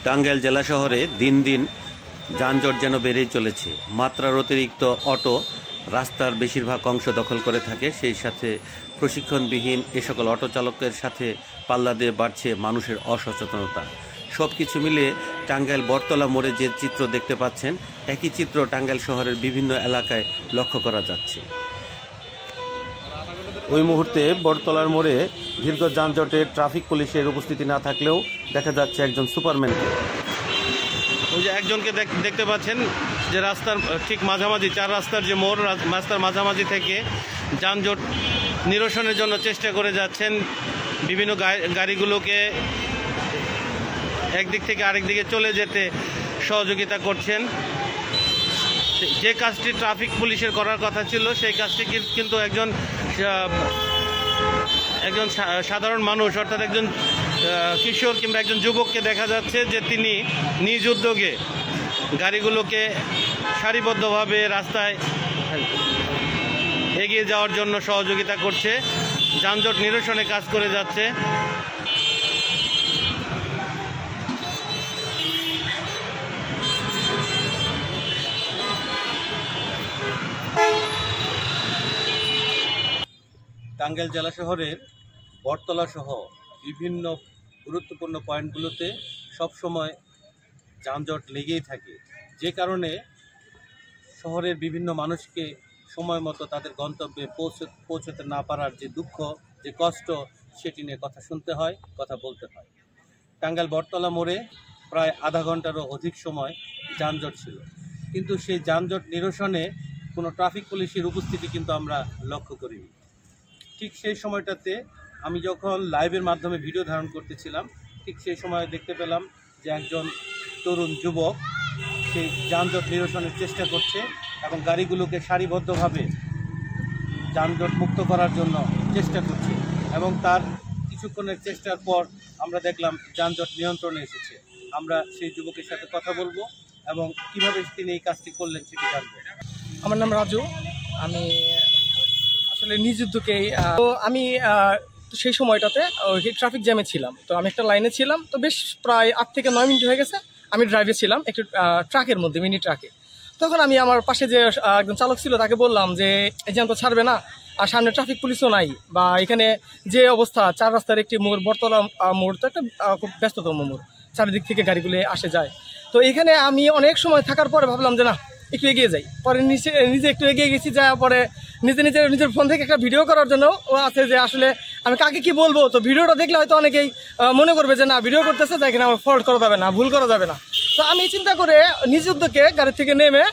টাঙ্গাইল জেলা শহরে দিন দিন যানজট যেন বেড়েই চলেছে। মাত্রার অতিরিক্ত অটো রাস্তার বেশিরভাগ অংশ দখল করে থাকে। সেই সাথে প্রশিক্ষণবিহীন এ সকল অটো চালকের সাথে পাল্লা দিয়ে বাড়ছে মানুষের অসচেতনতা। সব কিছু মিলে টাঙ্গাইল বটতলা মোড়ে যে চিত্র দেখতে পাচ্ছেন, একই চিত্র টাঙ্গাইল শহরের বিভিন্ন এলাকায় লক্ষ্য করা যাচ্ছে। ওই মুহূর্তে বটতলার মোড়ে দীর্ঘ যানজটে ট্রাফিক পুলিশের উপস্থিতি না থাকলেও দেখা যাচ্ছে একজন সুপারম্যানকে। ওই যে একজনকে দেখতে পাচ্ছেন যে রাস্তার ঠিক মাঝামাঝি, চার রাস্তার যে মোড়, রাস্তার মাঝামাঝি থেকে যানজট নিরসনের জন্য চেষ্টা করে যাচ্ছেন। বিভিন্ন গাড়িগুলোকে একদিক থেকে আরেক দিকে চলে যেতে সহযোগিতা করছেন। যে কাজটি ট্রাফিক পুলিশের করার কথা ছিল সেই কাজটি কিন্তু একজন সাধারণ মানুষ, অর্থাৎ একজন কিশোর কিংবা একজন যুবককে দেখা যাচ্ছে যে তিনি নিজ উদ্যোগে গাড়িগুলোকে সারিবদ্ধভাবে রাস্তায় এগিয়ে যাওয়ার জন্য সহযোগিতা করছে, যানজট নিরসনে কাজ করে যাচ্ছে। টাঙ্গাইল জেলা শহরের বটতলা সহ বিভিন্ন গুরুত্বপূর্ণ পয়েন্টগুলোতে সবসময় যানজট লেগেই থাকে, যে কারণে শহরের বিভিন্ন মানুষকে সময় মতো তাদের গন্তব্যে পৌঁছতে না পারার যে দুঃখ, যে কষ্ট, সেটি নিয়ে কথা শুনতে হয়, কথা বলতে হয়। টাঙ্গাইল বটতলা মোড়ে প্রায় আধা ঘন্টারও অধিক সময় যানজট ছিল, কিন্তু সেই যানজট নিরসনে কোনো ট্রাফিক পুলিশের উপস্থিতি কিন্তু আমরা লক্ষ্য করিনি। ঠিক সেই সময়টাতে আমি যখন লাইভের মাধ্যমে ভিডিও ধারণ করতেছিলাম, ঠিক সেই সময় দেখতে পেলাম যে একজন তরুণ যুবক সেই যানজট নিরসনের চেষ্টা করছে এবং গাড়িগুলোকে সারিবদ্ধভাবে যানজট মুক্ত করার জন্য চেষ্টা করছে, এবং তার কিছুক্ষণের চেষ্টার পর আমরা দেখলাম যানজট নিয়ন্ত্রণে এসেছে। আমরা সেই যুবকের সাথে কথা বলবো এবং কিভাবে তিনি এই কাজটি করলেন সেটি জানবো। আমার নাম রাজু, আমি আসলে নিজ উদ্যোগেই আমি সেই সময়টাতে ট্রাফিক জ্যামে ছিলাম। তো আমি একটা লাইনে ছিলাম, তো বেশ প্রায় 8 থেকে 9 মিনিট হয়ে গেছে। আমি ড্রাইভে ছিলাম একটু ট্রাকের মধ্যে, মিনি ট্রাকে। তখন আমি আমার পাশে যে একজন চালক ছিল তাকে বললাম যে এই জ্যাম তো ছাড়বে না, আর সামনে ট্রাফিক পুলিশও নাই, বা এখানে যে অবস্থা, চার রাস্তার একটি মোড়, বটতলা মোড় তো একটা খুব ব্যস্ততম মোড়, চারিদিক থেকে গাড়িগুলো আসে যায়। তো এখানে আমি অনেক সময় থাকার পরে ভাবলাম যে না, একটু এগিয়ে যাই। পরে নিজে একটু এগিয়ে গেছি, যাওয়ার পরে নিজের ফোন থেকে একটা ভিডিও করার জন্য ও আছে যে আসলে আমি কাকে কি বলবো। তো ভিডিওটা দেখলে হয়তো অনেকেই মনে করবে যে না, ভিডিও করতেছে, যে এখানে আমার ফল্ট করা যাবে না, ভুল করা যাবে না। তো আমি চিন্তা করে নিজ উদ্যোগে গাড়ি থেকে নেমে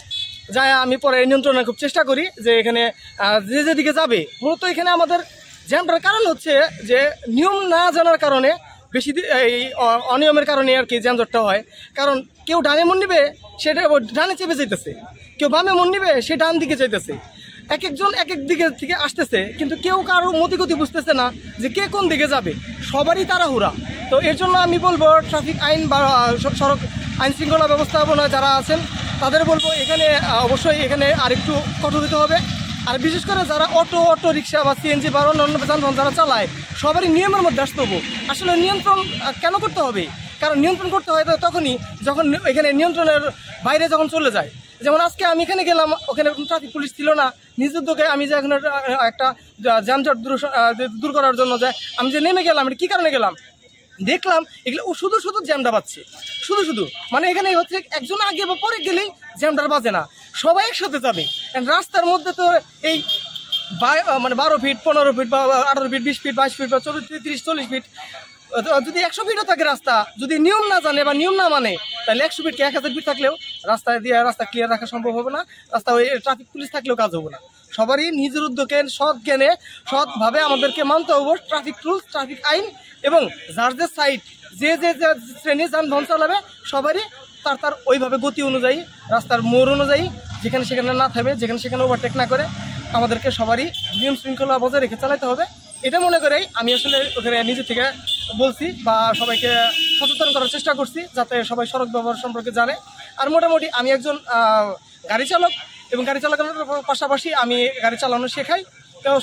যায় আমি পরে নিয়ন্ত্রণের খুব চেষ্টা করি যে এখানে যে যেদিকে যাবে। মূলত এখানে আমাদের জ্যামটার কারণ হচ্ছে যে নিয়ম না জানার কারণে, বেশি এই অনিয়মের কারণে আর কি যানজটটা হয়। কারণ কেউ ডানে মন নিবে, সেটা ডানে চেপে যেতেছে, কেউ বামে মন নিবে, সে ডান দিকে যেতেছে। এক একজন এক এক দিকে থেকে আসতেছে, কিন্তু কেউ কারো মতিগতি বুঝতেছে না যে কে কোন দিকে যাবে, সবারই তাড়াহুড়া। তো এর জন্য আমি বলবো ট্রাফিক আইন বা সড়ক আইন শৃঙ্খলা ব্যবস্থাপনা যারা আছেন তাদের বলবো এখানে অবশ্যই এখানে আরেকটু কঠোর দিতে হবে। আর বিশেষ করে যারা অটো রিক্সা বা সিএনজি বা অন্যান্য যানবাহন যারা চালায়, সবারই নিয়মের মধ্যে আসতে হবে। আসলে নিয়ন্ত্রণ কেন করতে হবে? কারণ নিয়ন্ত্রণ করতে হয় তখনই যখন এখানে নিয়ন্ত্রণের বাইরে যখন চলে যায়। যেমন আজকে আমি এখানে গেলাম, ওখানে ট্রাফিক পুলিশ ছিল না, নিজ উদ্যোগে আমি যে এখানে একটা যানজট দূর করার জন্য যে আমি যে নেমে গেলাম, এটা কী কারণে গেলাম, দেখলাম এগুলো ও শুধু জ্যামটা বাজছে, শুধু মানে এখানে হচ্ছে একজন আগে বা পরে গেলেই জ্যামটা বাজে না, সবাই একসাথে যাবে। রাস্তার মধ্যে তো এই মানে 12 ফিট, 15 ফিট বা 18 ফিট, 20 ফিট, 22 ফিট বা 30, 40 ফিট, যদি 100 ফিটও থাকে রাস্তা, যদি নিয়ম না জানে বা নিয়ম না মানে, তাহলে 100 ফিট কি 1000 ফিট থাকলেও রাস্তা ক্লিয়ার রাখা সম্ভব হবে না, রাস্তা ওই ট্রাফিক পুলিশ থাকলেও কাজ হবে না। সবারই নিজের উদ্যোগে সৎ জ্ঞানে সৎভাবে আমাদেরকে মানতে হবে ট্রাফিক রুলস, ট্রাফিক আইন, এবং যার যে সাইড যে শ্রেণী যানবাহন চালাবে সবারই তার ওইভাবে গতি অনুযায়ী, রাস্তার মোড় অনুযায়ী যেখানে সেখানে না থামে, যেখানে সেখানে ওভারটেক না করে আমাদেরকে সবারই নিয়ম শৃঙ্খলা বজায় রেখে চালাতে হবে। এটা মনে করেই আমি আসলে ওখানে নিজে থেকে বলছি বা সবাইকে সচেতন করার চেষ্টা করছি, যাতে সবাই সড়ক ব্যবহার সম্পর্কে জানে। আর মোটামুটি আমি একজন গাড়ি চালক, এবং গাড়ি চালানোর পাশাপাশি আমি গাড়ি চালানো শেখাই।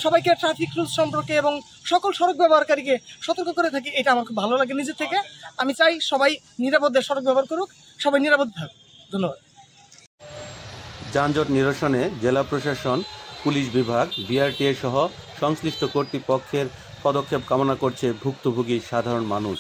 সবাইকে ট্রাফিক রুলস সম্পর্কে এবং সকল সড়ক ব্যবহারকারীকে সতর্ক করে থাকি। এটা আমার খুব ভালো লাগে নিজের থেকে। আমি চাই সবাই নিরাপদে সড়ক ব্যবহার করুক, সবাই নিরাপদ থাকুক। ধন্যবাদ। যানজট নিরসনে জেলা প্রশাসন, পুলিশ বিভাগ, বিআরটিএ সহ সংশ্লিষ্ট কর্তৃপক্ষের পদক্ষেপ কামনা করছে ভুক্তভোগী সাধারণ মানুষ।